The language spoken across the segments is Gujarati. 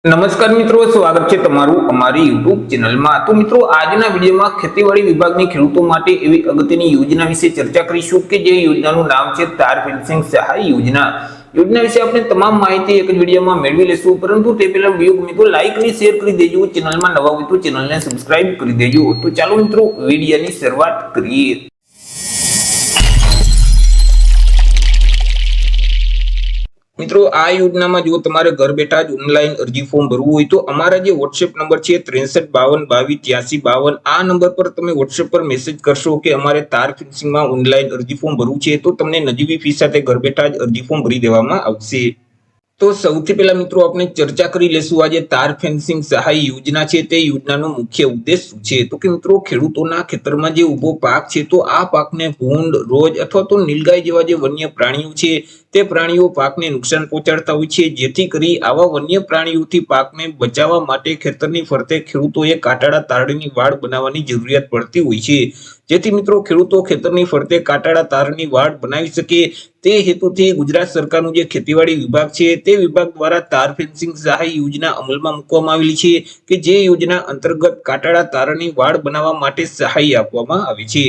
નમસ્કાર મિત્રો, સ્વાગત છે તમારું અમારી YouTube ચેનલમાં। તો મિત્રો, આજના વિડીયોમાં ખેતીવાડી વિભાગની ખેડૂતો માટે એવી અગત્યની યોજના વિશે ચર્ચા કરીશું કે જે યોજનાનું નામ છે તાર ફેન્સિંગ સહાય યોજના। યોજના વિશે આપણે તમામ માહિતી એક જ વિડીયોમાં મેળવી લેશું, પરંતુ તે પહેલા વિડીયો મિત્રો લાઈક અને શેર કરી દેજો। ચેનલમાં નવા હોય તો ચેનલને સબસ્ક્રાઇબ કરી દેજો। તો ચાલો મિત્રો, વિડીયોની શરૂઆત કરીએ। મિત્રો, આ યોજનામાં જો તમારે ઘર બેઠા જ ઓનલાઈન અરજી ફોર્મ ભરવું હોય તો અમારા જે WhatsApp નંબર છે 6352228352, આ નંબર પર તમે WhatsApp પર મેસેજ કરશો કે અમારે તાર ફેન્સિંગમાં ઓનલાઈન અરજી ફોર્મ ભરવું છે, તો તમને નજીવી ફી સાથે ઘર બેઠા જ અરજી ફોર્મ ભરી દેવામાં આવશે। તો સૌથી પહેલા મિત્રો આપણે ચર્ચા કરી લેશું આજે તાર ફેન્સિંગ સહાય યોજના છે તે યોજનાનો મુખ્ય ઉદ્દેશ શું છે। તો કે મિત્રો, ખેડૂતોના ખેતરમાં જે ઉભો પાક છે તો આ પાકને ભૂંડ, રોજ અથવા તો નીલગાય જેવા જે વન્ય પ્રાણીઓ છે તે પ્રાણીઓ પાકને નુકસાન પહોંચાડતા હોય છે, જેથી કરી આવા વન્ય પ્રાણીઓથી પાકને બચાવવા માટે ખેતરની ફરતે ખેડૂતોએ કાંટાળા તારની વાડ બનાવવાની જરૂરિયાત પડતી હોય છે। જેથી મિત્રો ખેડૂતો ખેતરની ફરતે કાંટાળા તારની વાડ બનાવી શકે તે હેતુથી ગુજરાત સરકારનું જે ખેતીવાડી વિભાગ છે તે વિભાગ દ્વારા તાર ફેન્સિંગ સહાય યોજના અમલમાં મૂકવામાં આવેલી છે કે જે યોજના અંતર્ગત કાંટાળા તારની વાડ બનાવવા માટે સહાય આપવામાં આવે છે।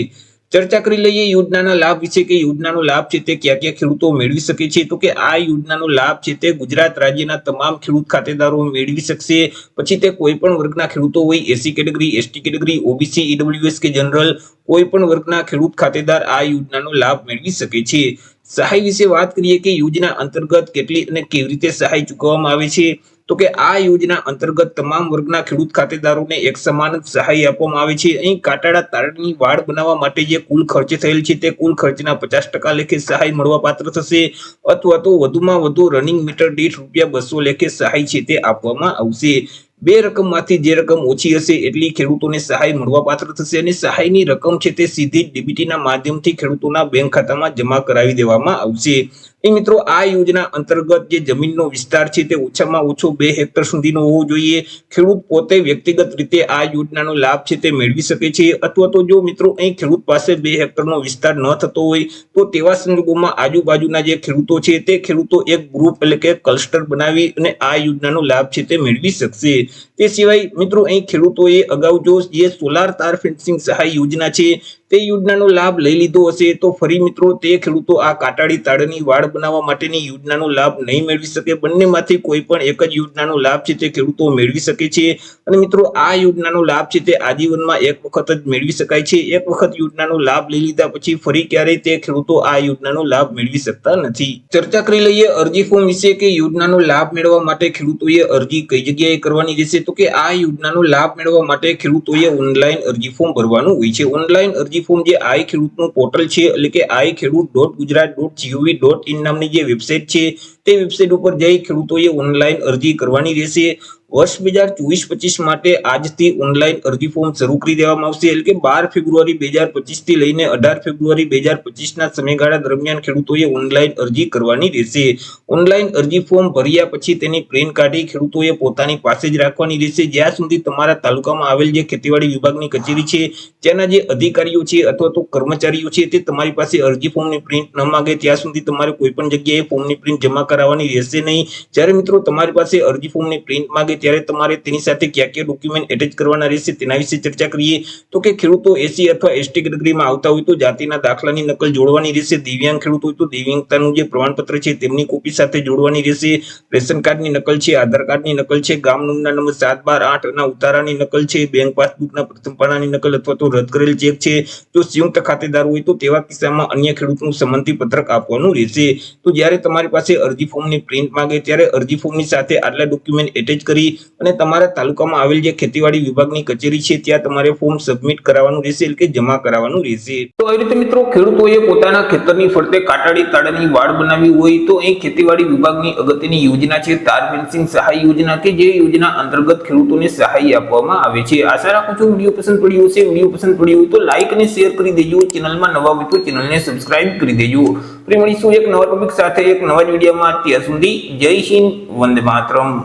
ચર્ચા કરી લઈએ યોજનાના લાભ વિશે કે યોજનાનો લાભ છે તે ક્યાં ક્યાં ખેડૂતો મેળવી શકે છે। તો કે આ યોજનાનો લાભ છે તે ગુજરાત રાજ્યના તમામ ખેડૂત ખાતેદારો મેળવી શકશે। પછી તે કોઈ પણ વર્ગના ખેડૂતો હોય, SC category, ST category, OBC, EWS કે જનરલ, કોઈ પણ વર્ગના ખેડૂત ખાતેદાર આ યોજનાનો લાભ મેળવી શકે છે। સહાય વિશે વાત કરીએ કે યોજના અંતર્ગત કેટલી અને કેવી રીતે સહાય ચૂકવવામાં આવે છે। તો કે આ યોજના અંતર્ગત તમામ વર્ગના ખેડૂત ખાતેદારોને એક સમાન સહાય આપવામાં આવે છે। અહીં કાંટાળા તારની વાડ બનાવવા માટે જે કુલ ખર્ચ થયેલ છે તે કુલ ખર્ચના 50% લેખે સહાય મળવા પાત્ર થશે, અથવા તો વધુમાં વધુ રનિંગ મીટર દીઠ ₹200 લેખે સહાય છે તે આપવામાં આવશે। બે રકમમાંથી જે રકમ ઓછી હશે એટલી ખેડૂતોને સહાય મળવા પાત્ર થશે અને સહાયની રકમ છે તે સીધી ડીબીટીના માધ્યમથી ખેડૂતોના બેંક ખાતામાં જમા કરાવી દેવામાં આવશે। મિત્રો, આ યોજના અંતર્ગત જે જમીનનો વિસ્તાર છે તે ઓછામાં ઓછો 2 હેક્ટર સુધીનો હોવો જોઈએ। ખેડૂત પોતે વ્યક્તિગત રીતે આ યોજનાનો લાભ છે તે મેળવી શકે છે, અથવા તો જો મિત્રો અહીં ખેડૂત પાસે 2 હેક્ટરનો વિસ્તાર ન થતો હોય તો તેવા સંજોગોમાં આજુબાજુના જે ખેડૂતો છે તે ખેડૂતો એક ગ્રુપ એટલે કે ક્લસ્ટર બનાવી અને આ યોજનાનો લાભ છે તે મેળવી શકશે। તે સિવાય મિત્રો અહીં ખેડૂતોએ અગાઉ જો જે સોલાર તાર ફેન્સિંગ સહાય યોજના છે તે યોજનાનો લાભ લઈ લીધો હશે તો ફરી મિત્રો તે ખેડૂતો આ કાંટાળી તારની વાડ બનાવવા માટેની યોજનાનો લાભ નહીં મેળવી શકે। બંનેમાંથી કોઈ પણ એક જ યોજનાનો લાભ છે તે ખેડૂતો મેળવી શકે છે અને મિત્રો આ યોજનાનો લાભ છે તે આજીવનમાં એક વખત જ મેળવી શકાય છે। એક વખત યોજનાનો લાભ લઈ લીધા પછી ફરી ક્યારેય તે ખેડૂતો આ યોજનાનો લાભ મેળવી શકતા નથી। ચર્ચા કરી લઈએ અરજી ફોર્મ વિશે કે યોજનાનો લાભ મેળવવા માટે ખેડૂતોએ અરજી કઈ જગ્યાએ કરવાની રહેશે। તો કે આ યોજનાનો લાભ મેળવવા માટે ખેડૂતોએ ઓનલાઈન અરજી ફોર્મ ભરવાનું હોય છે। ઓનલાઈન અરજી ફોર્મ જે આઈ ખેડૂતનું પોર્ટલ છે એટલે કે iKhedoot.gujarat.gov.in નામની જે વેબસાઇટ છે તે વેબસાઇટ ઉપર જઈ ખેડૂતોએ ઓનલાઈન અરજી કરવાની રહેશે। વર્ષ 2024-25 માટે આજથી ઓનલાઈન અરજી ફોર્મ શરૂ કરી દેવામાં આવશે, એટલે કે 12 ફેબ્રુઆરી 2025 થી લઈને 18 ફેબ્રુઆરી 2025 ના સમયગાળા દરમિયાન ખેડૂતોએ ઓનલાઈન અરજી કરવાની રહેશે। ઓનલાઈન અરજી ફોર્મ ભર્યા પછી તેની પ્રિન્ટ કાઢી ખેડૂતોએ પોતાની પાસે જ રાખવાની રહેશે। જ્યાં સુધી તમારા તાલુકામાં આવેલ જે ખેતીવાડી વિભાગની કચેરી છે ત્યાંના જે અધિકારીઓ છે અથવા તો કર્મચારીઓ છે તે તમારી પાસે અરજી ફોર્મની પ્રિન્ટ ન માંગે ત્યાં સુધી તમારે કોઈ પણ જગ્યાએ ફોર્મની પ્રિન્ટ જમા કરાવવાની રહેશે નહીં। જ્યારે મિત્રો તમારી પાસે અરજી ફોર્મની પ્રિન્ટ માંગે ત્યારે તમારે તેની સાથે કયા કયા ડોક્યુમેન્ટ એટેચ કરવાના રહેશે તેના વિશે ચર્ચા કરીએ। તો કે ખેડૂતો એસસી અથવા એસટી કેટેગરીમાં આવતા હોય તો જાતિના દાખલાની નકલ જોડવાની રહેશે। દિવ્યાંગ ખેડૂત હોય તો દિવ્યાંગતાનું જે પ્રમાણપત્ર છે તેમની કોપી સાથે જોડવાની રહેશે। રેશન કાર્ડની નકલ છે, આધાર કાર્ડની નકલ છે, ગામ નંબરના નંબર 7, 12, 8 ના ઉતારાની નકલ છે, બેંક પાસબુકના પ્રથમ પાનાની નકલ અથવા તો રદ કરેલ ચેક છે। જો સંયુક્ત ખાતેદાર હોય તો તેવા કિસ્સામાં અન્ય ખેડૂતનું સંમતિ પત્રક આપવાનું રહેશે। તો જ્યારે તમારી પાસે અરજી ફોર્મની પ્રિન્ટ માંગે ત્યારે અરજી ફોર્મની સાથે આટલા ડોક્યુમેન્ટ એટેચ કરી અને તમારા તાલુકામાં આવેલ જે ખેતીવાડી વિભાગની કચેરી છે ત્યાં તમારે ફોર્મ સબમિટ કરાવવાનું રહેશે, એટલે કે જમા કરાવવાનું રહેશે। તો આવી રીતે મિત્રો ખેડૂતોએ પોતાના ખેતરની ફરતે કાંટાળી તારની વાડ બનાવી હોય તો અહીં ખેતીવાડી વિભાગની અગત્યની યોજના છે તાર ફેન્સિંગ સહાય યોજના કે જે યોજના અંતર્ગત ખેડૂતોને સહાય આપવામાં આવે છે। આશા રાખું છું વિડીયો પસંદ પડ્યો હશે। વિડીયો પસંદ પડ્યો હોય તો લાઈક અને શેર કરી દેજો। ચેનલમાં નવા હોય તો ચેનલને સબસ્ક્રાઇબ કરી દેજો। ફરી મળીશું એક નવા ટોપિક સાથે એક નવા જ વિડીયોમાં। ત્યાં સુધી જય હિન્દ, વંદે માતરમ।